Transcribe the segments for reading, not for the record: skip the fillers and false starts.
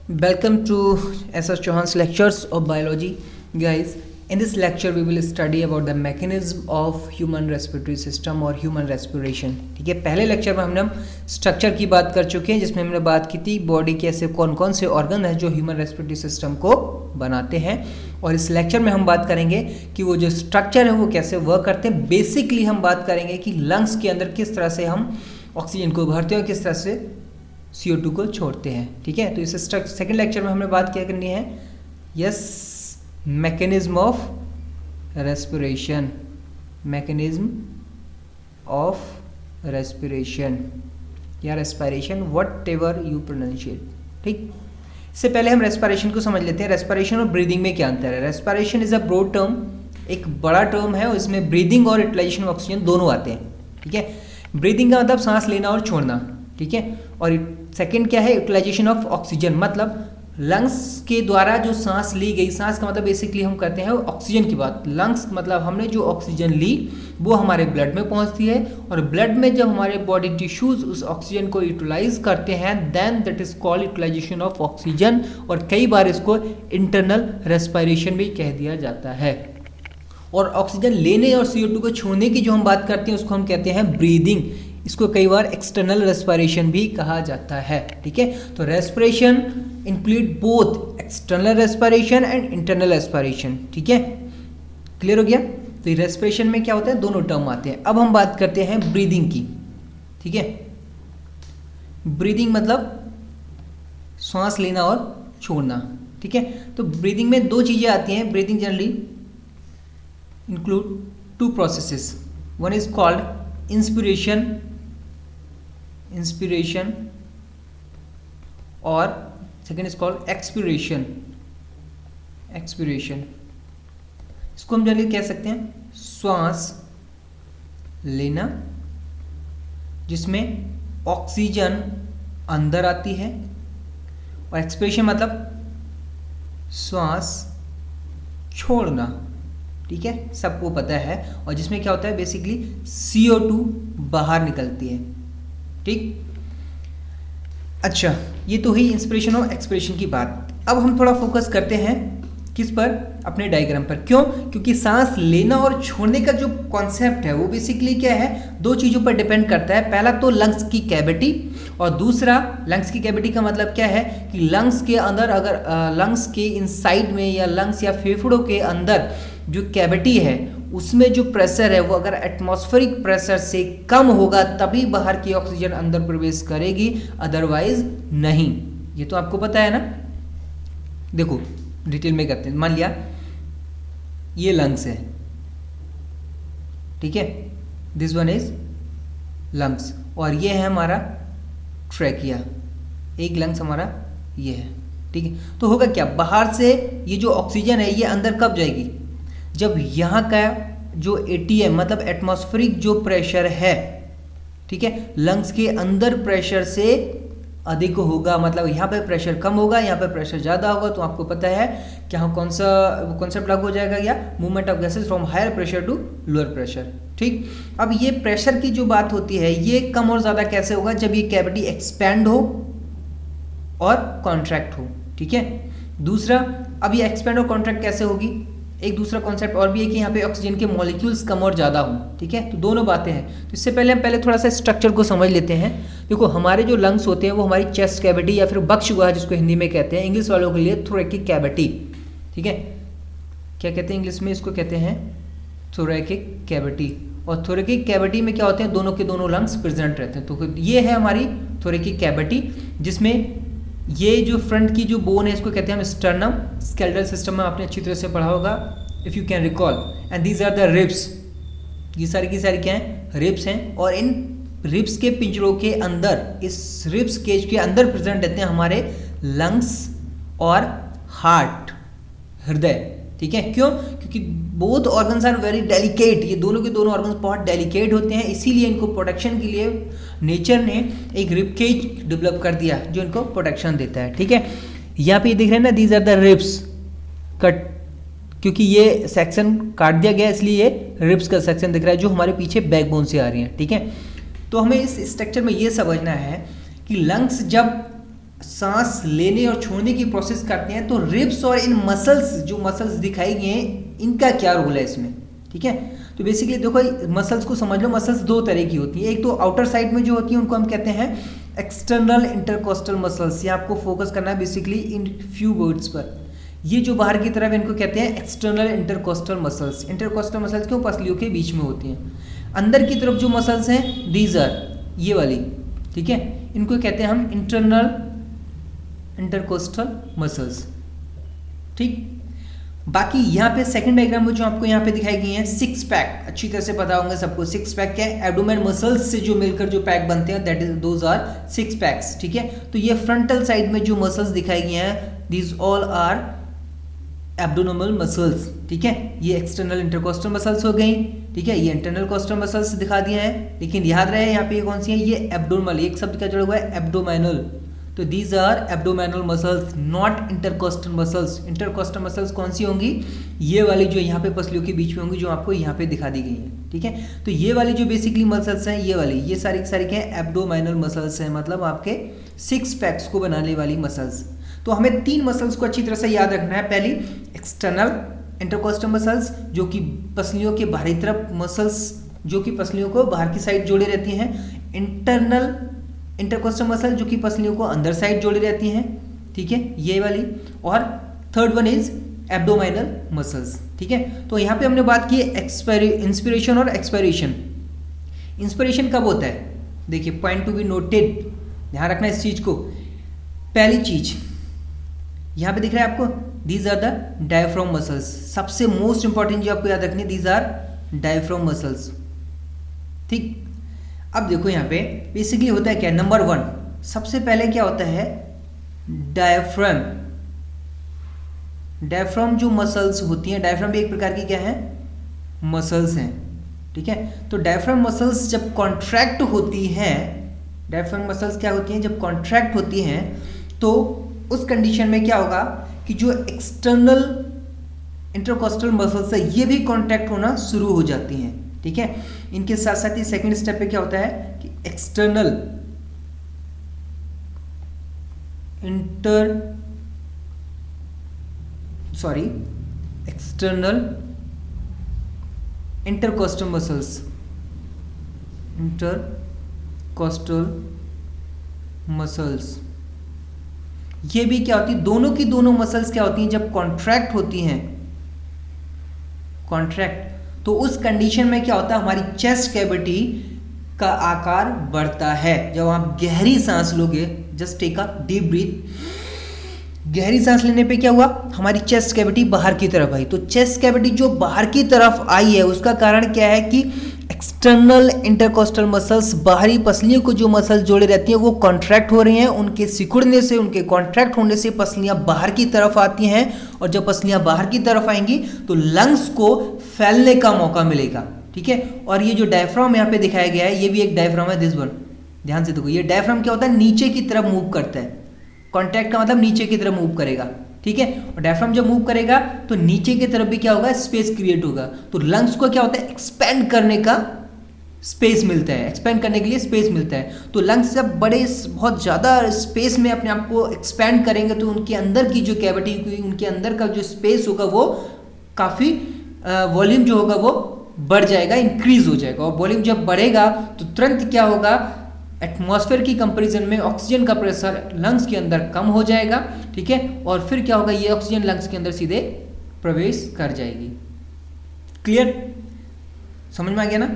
Welcome to S.S. Chauhan's lectures of biology. Guys, in this lecture we will study about the mechanism of human respiratory system और human respiration. ठीक है, पहले lecture में हमने structure की बात कर चुके हैं जिसमें हमने बात की थी बॉडी के ऐसे कौन कौन से ऑर्गन है जो ह्यूमन रेस्पिरेटरी सिस्टम को बनाते हैं, और इस लेक्चर में हम बात करेंगे कि वो जो स्ट्रक्चर है वो कैसे वर्क करते हैं. बेसिकली हम बात करेंगे कि लंग्स के अंदर किस तरह से हम ऑक्सीजन को भरते हैं और किस तरह से CO2 को छोड़ते हैं. ठीक है, तो इस सेकंड लेक्चर में हमने बात क्या करनी है, yes, mechanism of respiration, mechanism of respiration या respiration, whatever you pronunciate. ठीक, इससे पहले हम रेस्पिरेशन को समझ लेते हैं. रेस्पिरेशन और ब्रीदिंग में क्या अंतर है. Respiration is a broad term, एक बड़ा टर्म है और इसमें ब्रीदिंग और यूटिलाइजेशन ऑफ ऑक्सीजन दोनों आते हैं. ठीक है, ब्रीदिंग का मतलब सांस लेना और छोड़ना. ठीक है, और सेकंड क्या है, यूटिलाइजेशन ऑफ ऑक्सीजन, मतलब लंग्स के द्वारा जो सांस ली गई, सांस का मतलब बेसिकली हम करते हैं ऑक्सीजन की बात. लंग्स मतलब हमने जो ऑक्सीजन ली वो हमारे ब्लड में पहुंचती है, और ब्लड में जब हमारे बॉडी टिश्यूज उस ऑक्सीजन को यूटिलाइज करते हैं then that is called utilisation of oxygen, और कई बार इसको इंटरनल रेस्पिरेशन भी कह दिया जाता है. और ऑक्सीजन लेने और CO2 को छोड़ने की जो हम बात करते हैं उसको हम कहते हैं ब्रीदिंग. इसको कई बार एक्सटर्नल रेस्पिरेशन भी कहा जाता है. ठीक है, तो respiration include both external respiration and internal respiration. ठीक है, क्लियर हो गया. तो रेस्पिरेशन में क्या होता है, दोनों टर्म आते हैं. अब हम बात करते हैं ब्रीदिंग की. ठीक है, ब्रीदिंग मतलब सांस लेना और छोड़ना. ठीक है, तो ब्रीदिंग में दो चीजें आती हैं. Breathing generally include to processes. One is called inspiration और सेकेंड इज कॉल्ड एक्सपिरेशन. इसको हम जनरली कह सकते हैं श्वास लेना जिसमें ऑक्सीजन अंदर आती है, और एक्सपिरेशन मतलब श्वास छोड़ना. ठीक है, सबको पता है, और जिसमें क्या होता है बेसिकली CO2 बाहर निकलती है. ठीक, अच्छा, ये तो हुई इंस्पिरेशन और एक्सपिरेशन की बात. अब हम थोड़ा फोकस करते हैं किस पर, अपने डायग्राम पर. क्यों, क्योंकि सांस लेना और छोड़ने का जो कॉन्सेप्ट है वो बेसिकली क्या है, दो चीज़ों पर डिपेंड करता है. पहला तो लंग्स की कैविटी, और दूसरा लंग्स की कैविटी का मतलब क्या है कि लंग्स के अंदर अगर लंग्स के इनसाइड में या लंग्स या फेफड़ों के अंदर जो कैविटी है उसमें जो प्रेशर है वो अगर एटमॉस्फेरिक प्रेशर से कम होगा तभी बाहर की ऑक्सीजन अंदर प्रवेश करेगी, अदरवाइज नहीं. ये तो आपको पता है ना. देखो डिटेल में करते हैं. मान लिया ये लंग्स है. ठीक है, दिस वन इज लंग्स, और ये है हमारा ट्रैकिया. एक लंग्स हमारा ये है. ठीक है, तो होगा क्या, बाहर से ये जो ऑक्सीजन है ये अंदर कब जाएगी, जब यहाँ का जो ATM मतलब एटमॉस्फेरिक जो प्रेशर है, ठीक है, लंग्स के अंदर प्रेशर से अधिक होगा. मतलब यहाँ पे प्रेशर कम होगा, यहाँ पे प्रेशर ज़्यादा होगा. तो आपको पता है कि यहाँ कौन सा कॉन्सेप्ट लागू हो जाएगा, या movement of gases from higher pressure to lower pressure. ठीक, अब ये प्रेशर की जो बात होती है ये कम और ज़्यादा कैसे होगा, जब ये कैविटी एक्सपैंड हो और कॉन्ट्रैक्ट हो. ठीक है, दूसरा, अब ये एक्सपैंड और कॉन्ट्रैक्ट कैसे होगी, एक दूसरा कॉन्सेप्ट और भी है कि यहाँ पे ऑक्सीजन के मॉलिक्यूल्स कम और ज़्यादा हों. ठीक है, तो दोनों बातें हैं. तो इससे पहले हम थोड़ा सा स्ट्रक्चर को समझ लेते हैं. देखो हमारे जो लंग्स होते हैं वो हमारी चेस्ट कैविटी या फिर बक्ष गुहा जिसको हिंदी में कहते हैं, इंग्लिश वालों के लिए थोरैकिक कैविटी. ठीक है, क्या कहते हैं इंग्लिश में, इसको कहते हैं थोरैकिक कैविटी. और थोरैकिक कैविटी में क्या होते हैं, दोनों के दोनों लंग्स प्रेजेंट रहते हैं. तो ये है हमारी थोरैकिक कैविटी, जिसमें ये जो फ्रंट की जो बोन है इसको कहते हैं हम स्टर्नम. स्केलेटल सिस्टम में आपने अच्छी तरह से पढ़ा होगा, if you can recall. And these are the ribs. ये सारी की सारी क्या हैं, रिब्स हैं. और इन रिब्स के पिंजरों के अंदर, इस रिब्स केज के अंदर प्रेजेंट रहते हैं हमारे लंग्स और हार्ट, हृदय. ठीक है, क्यों, क्योंकि both organs are very delicate. ये दोनों के दोनों ऑर्गन्स बहुत डेलिकेट होते हैं, इसीलिए इनको प्रोटेक्शन के लिए नेचर ने एक रिब केज डेवलप कर दिया जो इनको प्रोटेक्शन देता है. ठीक है, यहाँ पे दिख रहे हैं ना, these are the ribs cut, क्योंकि ये सेक्शन काट दिया गया इसलिए ये रिब्स का सेक्शन दिख रहा है जो हमारे पीछे बैकबोन से आ रही है. ठीक है, तो हमें इस स्ट्रक्चर में ये समझना है कि लंग्स जब सांस लेने और छोड़ने की प्रोसेस करते हैं, तो रिब्स और इन मसल्स, जो मसल्स दिखाई गई हैं, इनका क्या रोल है इसमें, ठीक है। तो बेसिकली देखो मसल्स को समझ लो, मसल्स दो तरह की होती है। एक तो आउटर साइड में जो होती है उनको हम कहते हैं एक्सटर्नल इंटरकोस्टल मसल्स। ये आपको फोकस करना है बेसिकली इन फ्यू वर्ड्स पर। ये जो बाहर की तरफ इनको कहते हैं external intercostal muscles. Intercostal muscles क्यों? पसलियों के बीच में होती हैं। अंदर की तरफ जो मसल्स हैं, दीज आर, ये वाली, ठीक है, इनको कहते हैं हम इंटरनल इंटरकोस्टल मसल्स, ठीक। बाकी यहाँ पे सेकंड डायग्राम में जो आपको यहाँ पे दिखाई गई है, सिक्स पैक, अच्छी तरह से पता होंगे सबको। सिक्स पैक क्या है? एब्डोमेन मसल्स से जो मिलकर जो पैक बनते हैं, that is those are six packs, ठीक है। तो ये फ्रंटल साइड में जो मसल्स दिखाई गई हैं, these all are abdominal muscles, ठीक है। ये एक्सटर्नल इंटरकोस्टल मसल्स हो गई, ठीक है। ये इंटरनल कोस्टल मसल्स दिखा दिए हैं, लेकिन याद रहे यहाँ पे ये कौन सी है? ये एब्डोमिनल, एक शब्द का जुड़ा हुआ है एब्डोमिनल। तो these are abdominal muscles, not intercostal muscles. Intercostal muscles कौन सी होंगी? ये वाली जो यहाँ पे पसलियों के बीच में होंगी, जो आपको यहाँ पे दिखा दी गई है, ठीक है। तो ये वाली जो बेसिकली मसल्स हैं, ये वाली, ये सारी की सारी क्या है? एब्डोमिनल मसल्स हैं, मतलब आपके सिक्स पैक्स को बनाने वाली मसल्स। तो हमें तीन मसल्स को अच्छी तरह से याद रखना है। पहली एक्सटर्नल इंटरकोस्टल मसल्स, जो कि पसलियों के बाहरी तरफ मसल्स, जो कि पसलियों को बाहर की साइड जोड़े रहती हैं। इंटरनल इंटरकोस्टल मसल, जो कि पसलियों को अंदर साइड जोड़ी रहती हैं, ठीक है, ये वाली। और third one is abdominal muscles, ठीक है। तो यहाँ पे हमने बात की इंस्पिरेशन और एक्सपायरेशन। इंस्पिरेशन कब होता है? देखिए, पॉइंट टू बी नोटेड, ध्यान रखना इस चीज को। पहली चीज यहाँ पे दिख रहा है आपको, these are the diaphragm muscles. सबसे मोस्ट इंपॉर्टेंट जो आपको याद रखनी, दीज आर डायफ्राम मसल्स, ठीक। अब देखो यहाँ पे बेसिकली होता है क्या? नंबर वन, सबसे पहले क्या होता है? डायफ्राम। डायफ्राम जो मसल्स होती हैं, डायफ्राम भी एक प्रकार की क्या है? मसल्स हैं, ठीक है। तो डायफ्राम मसल्स जब कॉन्ट्रैक्ट होती हैं, डायफ्राम मसल्स क्या होती हैं? जब कॉन्ट्रैक्ट होती हैं, तो उस कंडीशन में क्या होगा कि जो एक्सटर्नल इंटरकोस्टल मसल्स है, ये भी कॉन्ट्रैक्ट होना शुरू हो जाती हैं, ठीक है। इनके साथ साथ ही सेकंड स्टेप पे क्या होता है कि external intercostal muscles, intercostal muscles, ये भी क्या होती है? दोनों की दोनों मसल्स क्या होती हैं? जब कॉन्ट्रैक्ट होती हैं, कॉन्ट्रैक्ट, तो उस कंडीशन में क्या होता है? हमारी चेस्ट कैविटी का आकार बढ़ता है। जब आप गहरी सांस लोगे, just take a deep breath, गहरी सांस लेने पे क्या हुआ? हमारी चेस्ट कैविटी बाहर की तरफ आई। तो चेस्ट कैविटी जो बाहर की तरफ आई है, उसका कारण क्या है कि एक्सटर्नल इंटरकोस्टल मसल्स, बाहरी पसलियों को जो मसल्स जोड़े रहती हैं, वो कॉन्ट्रैक्ट हो रही हैं। उनके सिकुड़ने से, उनके कॉन्ट्रैक्ट होने से पसलियां बाहर की तरफ आती हैं, और जब पसलियां बाहर की तरफ आएंगी तो लंग्स को फैलने का मौका मिलेगा, ठीक है। और ये जो डायफ्राम यहाँ पे दिखाया गया है, ये भी एक डायफ्राम है, दिस वन, ध्यान से देखो। ये डायफ्राम क्या होता है? नीचे की तरफ मूव करता है। कॉन्ट्रैक्ट का मतलब नीचे की तरफ मूव करेगा, ठीक है। और डायफ्राम जब मूव करेगा तो नीचे की तरफ भी क्या होगा? स्पेस क्रिएट होगा। तो लंग्स को क्या होता है? एक्सपेंड करने का स्पेस मिलता है, एक्सपेंड करने के लिए स्पेस मिलता है। तो लंग्स जब बहुत ज़्यादा स्पेस में अपने आप को एक्सपेंड करेंगे, तो उनके अंदर की जो कैविटी, उनके अंदर का जो स्पेस होगा, वो काफ़ी वॉल्यूम जो होगा वो बढ़ जाएगा, इंक्रीज हो जाएगा। और वॉल्यूम जब बढ़ेगा तो तुरंत क्या होगा? एटमॉस्फेयर की कंपैरिजन में ऑक्सीजन का प्रेशर लंग्स के अंदर कम हो जाएगा, ठीक है। और फिर क्या होगा? ये ऑक्सीजन लंग्स के अंदर सीधे प्रवेश कर जाएगी। क्लियर? समझ में आ गया ना?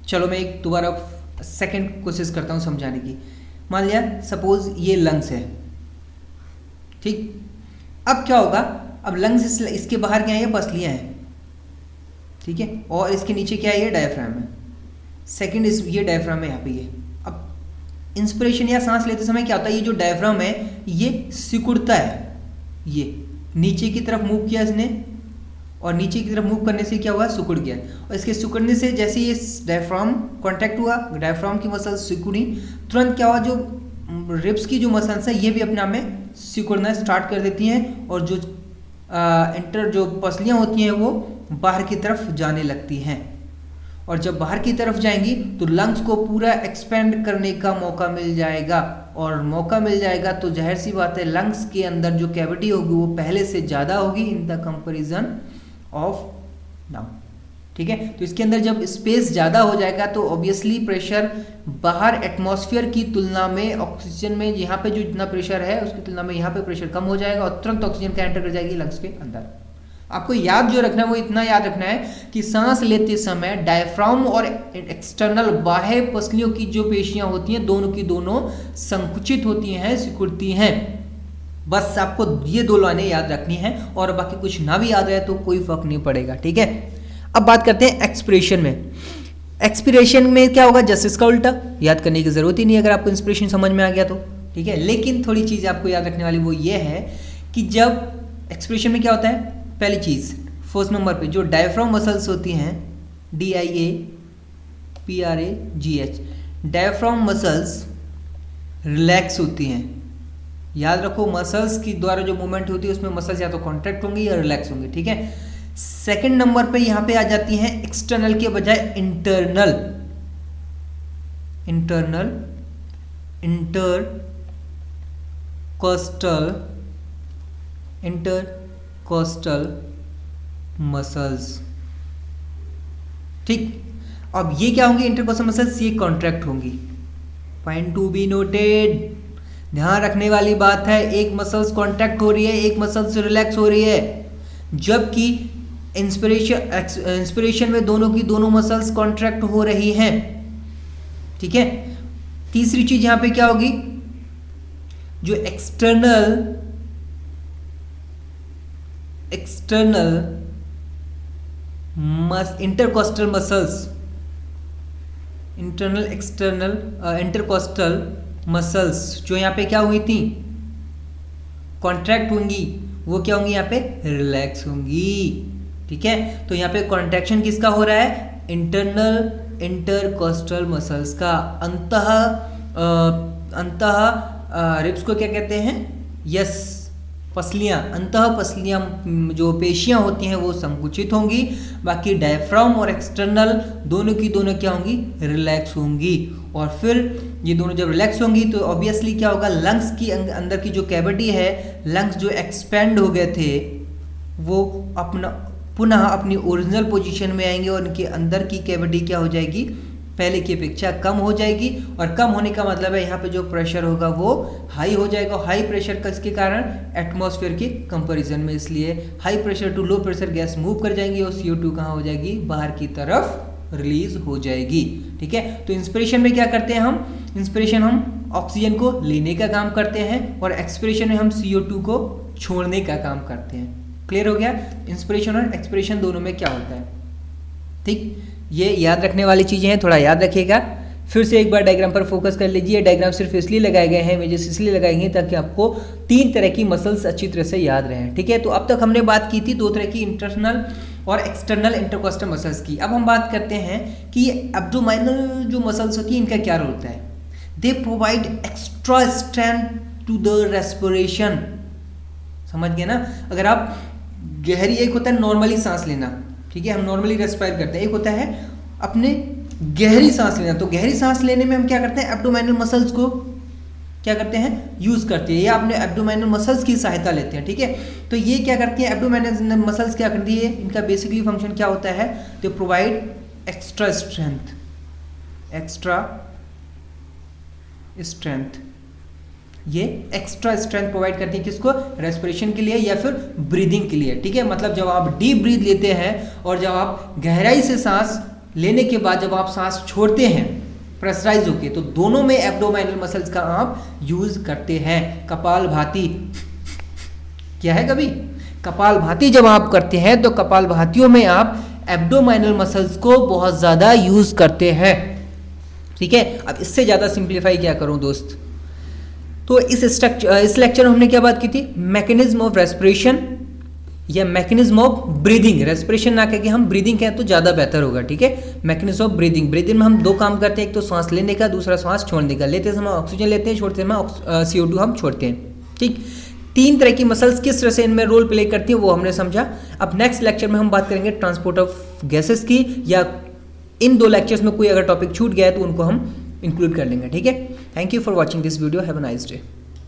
चलो मैं एक दोबारा सेकंड कोशिश करता हूँ समझाने की। मान लिया सपोज ये लंग्स है, ठीक। अब क्या होगा? अब लंग्स इसके बाहर क्या है? ये पसलियाँ हैं, ठीक है। और इसके नीचे क्या है? ये डायफ्राम है। सेकंड ये डायफ्राम है यहाँ पे। ये अब इंस्पिरेशन या सांस लेते समय क्या होता है? ये जो डायफ्राम है ये सिकुड़ता है, ये नीचे की तरफ मूव किया इसने, और नीचे की तरफ मूव करने से क्या हुआ? सिकुड़ गया। और इसके सिकुड़ने से जैसे ये डायफ्राम कॉन्टैक्ट हुआ, डायफ्राम की मसल्स सिकुड़ी, तुरंत क्या हुआ? जो रिब्स की जो मसल्स है ये भी अपने आप में सिकुड़ना स्टार्ट कर देती हैं, और जो पसलियाँ होती हैं वो बाहर की तरफ जाने लगती हैं। और जब बाहर की तरफ जाएंगी तो लंग्स को पूरा एक्सपेंड करने का मौका मिल जाएगा, और मौका मिल जाएगा तो जाहिर सी बात है लंग्स के अंदर जो कैविटी होगी वो पहले से ज़्यादा होगी in the comparison of now. ठीक है, तो इसके अंदर जब स्पेस ज़्यादा हो जाएगा तो ऑब्वियसली प्रेशर बाहर एटमॉस्फेयर की तुलना में ऑक्सीजन में यहाँ पे जो जितना प्रेशर है उसकी तुलना में यहाँ पे प्रेशर कम हो जाएगा और तुरंत ऑक्सीजन क्या एंटर कर जाएगी लंग्स के अंदर। आपको याद जो रखना है वो इतना याद रखना है कि सांस लेते समय डायफ्राम और एक्सटर्नल बाह्य पसलियों की जो पेशियां होती हैं दोनों की दोनों संकुचित होती हैं, सिकुड़ती हैं। बस आपको ये दो लाइनें याद रखनी है और बाकी कुछ ना भी याद रहे तो कोई फर्क नहीं पड़ेगा। ठीक है, अब बात करते हैं एक्सपिरेशन में। एक्सपिरेशन में क्या होगा, जस्ट इसका उल्टा, याद करने की जरूरत ही नहीं अगर आपको इंस्पिरेशन समझ में आ गया तो। ठीक है, लेकिन थोड़ी चीज़ आपको याद रखने वाली वो ये है कि जब एक्सपिरेशन में क्या होता है, पहली चीज़ फर्स्ट नंबर पे जो डायफ्राम मसल्स होती हैं DIAPRAGH, डायफ्राम मसल्स रिलैक्स होती हैं। याद रखो मसल्स की द्वारा जो मूवमेंट होती है उसमें मसल्स या तो कॉन्ट्रैक्ट होंगी या रिलैक्स होंगी। ठीक है, सेकंड नंबर पे यहाँ पे आ जाती हैं एक्सटर्नल के बजाय इंटरनल, इंटरकोस्टल मसल्स। ठीक, अब ये क्या होंगी इंटरकोस्टल मसल्स, ये कॉन्ट्रैक्ट होंगी। पॉइंट टू बी नोटेड, ध्यान रखने वाली बात है, एक मसल्स कॉन्ट्रैक्ट हो रही है एक मसल्स रिलैक्स हो रही है, जबकि इंस्पिरेशन में दोनों की दोनों मसल्स कॉन्ट्रैक्ट हो रही हैं। ठीक है, तीसरी चीज यहां पे क्या होगी, जो external intercostal muscles, intercostal muscles जो यहाँ पे क्या हुई थी, कॉन्ट्रैक्ट होंगी, वो क्या होंगी यहाँ पे रिलैक्स होंगी। ठीक है, तो यहाँ पे कॉन्ट्रैक्शन किसका हो रहा है, इंटरनल इंटरकोस्टल मसल्स का। अंतः रिब्स को क्या कहते हैं, यस पसलियाँ, अंतः पसलियाँ जो पेशियाँ होती हैं वो संकुचित होंगी, बाकी डायफ्राम और एक्सटर्नल दोनों की दोनों क्या होंगी, रिलैक्स होंगी। और फिर ये दोनों जब रिलैक्स होंगी तो ऑब्वियसली क्या होगा, लंग्स की अंदर की जो कैविटी है, लंग्स जो एक्सपेंड हो गए थे वो पुनः अपनी ओरिजिनल पोजीशन में आएंगे और उनके अंदर की कैविटी क्या हो जाएगी, पहले की अपेक्षा कम हो जाएगी। और कम होने का मतलब है यहाँ पे जो प्रेशर होगा वो हाई हो जाएगा। हाई प्रेशर किसके कारण, एटमॉस्फेयर के कंपैरिजन में, इसलिए high pressure to low pressure gas move कर जाएंगी और CO2 कहाँ हो जाएगी, बाहर की तरफ रिलीज हो जाएगी। ठीक है, तो इंस्पिरेशन में क्या करते हैं हम, इंस्पिरेशन हम ऑक्सीजन को लेने का काम करते हैं और एक्सपिरेशन में हम CO2 को छोड़ने का काम करते हैं। क्लियर हो गया, इंस्पिरेशन और एक्सपिरेशन दोनों में क्या होता है। ठीक, ये याद रखने वाली चीज़ें हैं, थोड़ा याद रखिएगा। फिर से एक बार डायग्राम पर फोकस कर लीजिए। डायग्राम सिर्फ इसलिए लगाए गए हैं, इमेजेस इसलिए लगाए गए ताकि आपको 3 तरह की मसल्स अच्छी तरह से याद रहें। ठीक है, तो अब तक हमने बात की थी 2 तरह की, इंटरनल और एक्सटर्नल इंटरकोस्टल मसल्स की। अब हम बात करते हैं कि एब्डोमिनल जो मसल्स होती है इनका क्या रोल होता है। They provide extra strength to the respiration. समझ गए ना, अगर आप गहरी, एक होता है नॉर्मली सांस लेना, ठीक है, हम नॉर्मली रेस्पायर करते हैं, एक होता है अपने गहरी सांस लेना। तो गहरी सांस लेने में हम क्या करते हैं, एब्डोमिनल मसल्स को क्या करते हैं, यूज करते हैं, या अपने एब्डोमिनल मसल्स की सहायता लेते हैं। ठीक है, तो ये क्या करती है, एब्डोमिनल मसल्स क्या करती है, इनका बेसिकली फंक्शन क्या होता है, दे प्रोवाइड एक्स्ट्रा स्ट्रेंथ। ये एक्स्ट्रा स्ट्रेंथ प्रोवाइड करती है किसको, रेस्पिरेशन के लिए या फिर ब्रीदिंग के लिए। ठीक है, मतलब जब आप डीप ब्रीथ लेते हैं और जब आप गहराई से सांस लेने के बाद जब आप सांस छोड़ते हैं प्रेशराइज होके, तो दोनों में एब्डोमिनल मसल्स का आप यूज करते हैं। कपालभाति क्या है, कभी कपालभाति जब आप करते हैं तो कपालभातियों में आप एब्डोमिनल मसल्स को बहुत ज्यादा यूज करते हैं। ठीक है, अब इससे ज्यादा सिंप्लीफाई क्या करूं दोस्त, तो इस लेक्चर में हमने क्या बात की थी, मैकेनिज्म ऑफ रेस्पिरेशन या मैकेनिज्म ऑफ ब्रीदिंग। रेस्पिरेशन ना कह के हम ब्रीदिंग कहें तो ज़्यादा बेहतर होगा। ठीक है, मैकेनिज्म ऑफ ब्रीदिंग। ब्रीदिंग में हम 2 काम करते हैं, एक तो सांस लेने का, दूसरा सांस छोड़ने का। लेते समय ऑक्सीजन लेते हैं, छोड़ते समय CO2 हम छोड़ते हैं। ठीक, 3 तरह की मसल्स किस तरह से इनमें रोल प्ले करती है वो हमने समझा। अब नेक्स्ट लेक्चर में हम बात करेंगे ट्रांसपोर्ट ऑफ गैसेस की, या इन 2 लेक्चर्स में कोई अगर टॉपिक छूट गया है तो उनको हम इंक्लूड कर लेंगे। ठीक है, thank you for watching this video, have a nice day.